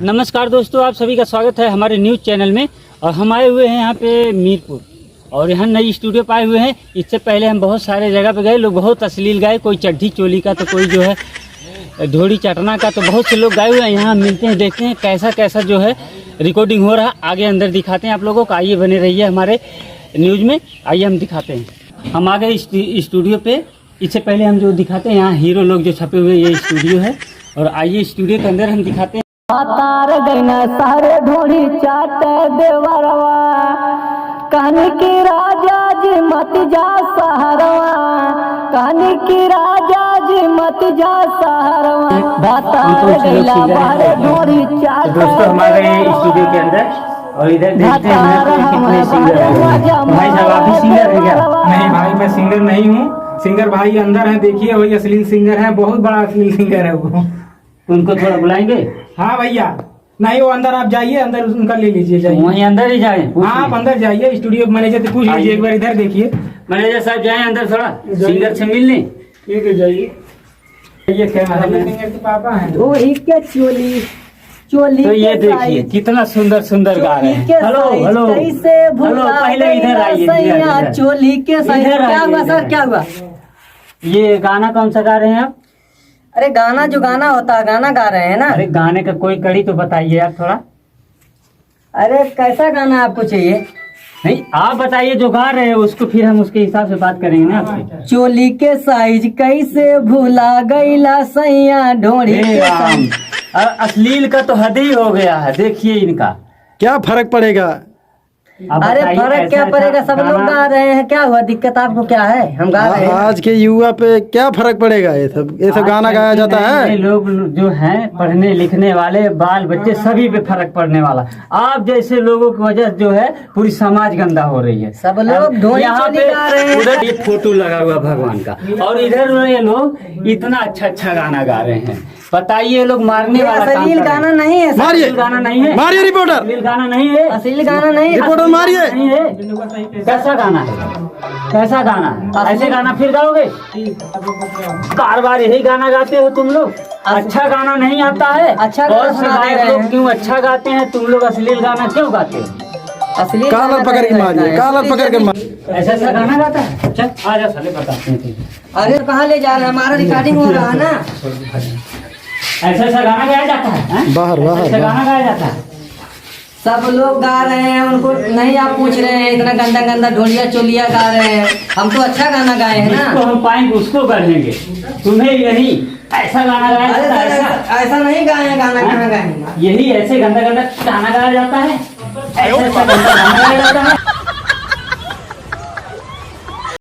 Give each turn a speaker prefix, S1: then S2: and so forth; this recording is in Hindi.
S1: नमस्कार दोस्तों, आप सभी का स्वागत है हमारे न्यूज़ चैनल में। और हम आए हुए हैं यहाँ पे मीरपुर और यहाँ नई स्टूडियो पे आए हुए हैं। इससे पहले हम बहुत सारे जगह पे गए, लोग बहुत अश्लील गाए, कोई चड्ढी चोली का तो कोई जो है ढोड़ी चटना का, तो बहुत से लोग गाए हुए हैं। यहाँ मिलते हैं, देखते हैं कैसा कैसा जो है रिकॉर्डिंग हो रहा है। आगे अंदर दिखाते हैं आप लोगों को। आइए बने रहिए हमारे न्यूज़ में। आइए हम दिखाते हैं। हम आ गए स्टूडियो पे। इससे पहले हम जो दिखाते हैं, यहाँ हीरो लोग जो छपे हुए, ये स्टूडियो है। और आइए स्टूडियो के अंदर हम दिखाते हैं।
S2: तार गैना सारे ढोड़ी चाट देवरवा, कहानी की राजा जी मत जा सहरवा, कहानी की राजा जी मत जा सहरवा, तार गैला सारे ढोड़ी चाट।
S1: दोस्तों हमारे स्टूडियो के अंदर और इधर देखते हैं कितने सिंगर हैं। भाई साहब, आप भी सिंगर हैं क्या?
S3: नहीं भाई, मैं सिंगर नहीं हूँ। सिंगर भाई अंदर है, देखिए वही अश्लील सिंगर है, बहुत बड़ा अश्लील सिंगर है वो।
S1: उनको थोड़ा बुलाएंगे?
S3: हाँ भैया, नहीं वो अंदर आप जाइए, अंदर उनका ले लीजिए, जाइए
S1: वहीं अंदर ही जाए?
S3: हाँ आप अंदर जाइए, स्टूडियो मैनेजर से पूछ लीजिए एक बार। इधर देखिए,
S1: मैनेजर साहब जाए अंदर थोड़ा सिंगर से मिलने।
S3: ठीक है जाइए। ये सिंगर के पापा हैं।
S2: वही के चोली चोली
S1: तो ये देखिए कितना सुंदर सुंदर गा रहे हैं। हेलो हेलो
S2: कैसे
S1: हेलो, पहले इधर आइए।
S2: चोली के साइज क्या हुआ सर, क्या हुआ?
S1: ये गाना कौन सा गा रहे हैं आप?
S2: अरे गाना जो गाना होता है, गाना गा रहे हैं ना।
S1: अरे गाने का कोई कड़ी तो बताइए आप थोड़ा।
S2: अरे कैसा गाना आपको चाहिए?
S1: नहीं, आप बताइए जो गा रहे हैं उसको, फिर हम उसके हिसाब से बात करेंगे ना आपसे।
S2: चोली के साइज कैसे भूला गईला सैया ढोड़ी
S1: हे
S2: के
S1: राम,
S2: साइज।
S1: अश्लील का तो हद ही हो गया है। देखिए इनका
S4: क्या फर्क पड़ेगा?
S1: आप
S2: अरे
S1: बताइए,
S2: फर्क क्या
S1: ऐसा
S2: पड़ेगा, सब लोग
S1: गाना-
S2: गा रहे हैं, क्या हुआ? दिक्कत आपको क्या है? हम गा रहे हैं।
S4: आज के युवा पे क्या फर्क पड़ेगा? ये सब गाना गाया जाता
S1: नए
S4: है।
S1: लोग जो हैं पढ़ने लिखने वाले, बाल बच्चे, सभी पे फर्क पड़ने वाला। आप जैसे लोगों की वजह जो है पूरी समाज गंदा हो रही है।
S2: सब लोग ढोली
S1: यहाँ
S2: चोली
S1: पे
S2: गा रहे हैं।
S1: उधर ये फोटो लगा हुआ भगवान का, और इधर ये लोग इतना अच्छा अच्छा गाना गा रहे हैं। बताइए, ये लोग मारने
S2: ये
S1: वाला काम
S2: अश्लील
S1: कर रहे हैं।
S2: गाना नहीं है सर।
S4: मारिए,
S1: अश्लील गाना नहीं है।
S4: मारिए रिपोर्टर,
S1: अश्लील गाना नहीं है।
S2: अश्लील गाना नहीं है।
S4: रिपोर्टर मारिए।
S1: नहीं है। कैसा गाना है? कैसा गाना है? ऐसे गाना फिर गाओगे? बार बार यही गाना गाते हो तुम लोग। अच्छा गाना नहीं आता है?
S2: अच्छा गाना
S1: बहुत से
S2: सुना दे
S1: गायक
S2: रहे
S1: लोग
S2: हैं।
S1: क्यों अच्छा गाते हैं, तुम लोग अश्लील गाना क्यों गाते हो?
S2: अश्लील
S4: कॉलर
S2: गाना
S4: पकड़ के
S2: नहीं
S4: मारिए,
S2: गाता है।
S4: कॉलर पकड़ के मारिए।
S1: ऐसा ऐसा गाना गाता है? चल आ जा साले, बताते हैं तुझे।
S2: अरे कहाँ ले जा रहे हैं? हमारा रिकॉर्डिंग हो रहा है ना।
S1: ऐसा ऐसा गाना गाया जाता है? हैं?
S4: बाहर, बाहर,
S1: ऐसा गाना गाया जाता है?
S2: सब लोग गा रहे हैं, उनको नहीं आप पूछ रहे हैं। इतना गंदा गंदा ढोलिया चोलिया गा रहे हैं। हम तो अच्छा गाना गाए हैं
S1: जिसको
S2: ना।
S1: हम पाएंगे उसको कर लेंगे, तुम्हें नहीं। ऐसा गाना गाया
S2: अरे
S1: जाता है?
S2: सर,
S1: ऐसा
S2: ऐसा नहीं गाए हैं गाना, कहाँ गाए हैं?
S1: यही ऐसे गंदा गंदा गाना गाया जाता है? ऐसा ऐसा गंदा गाना गाया जाता है?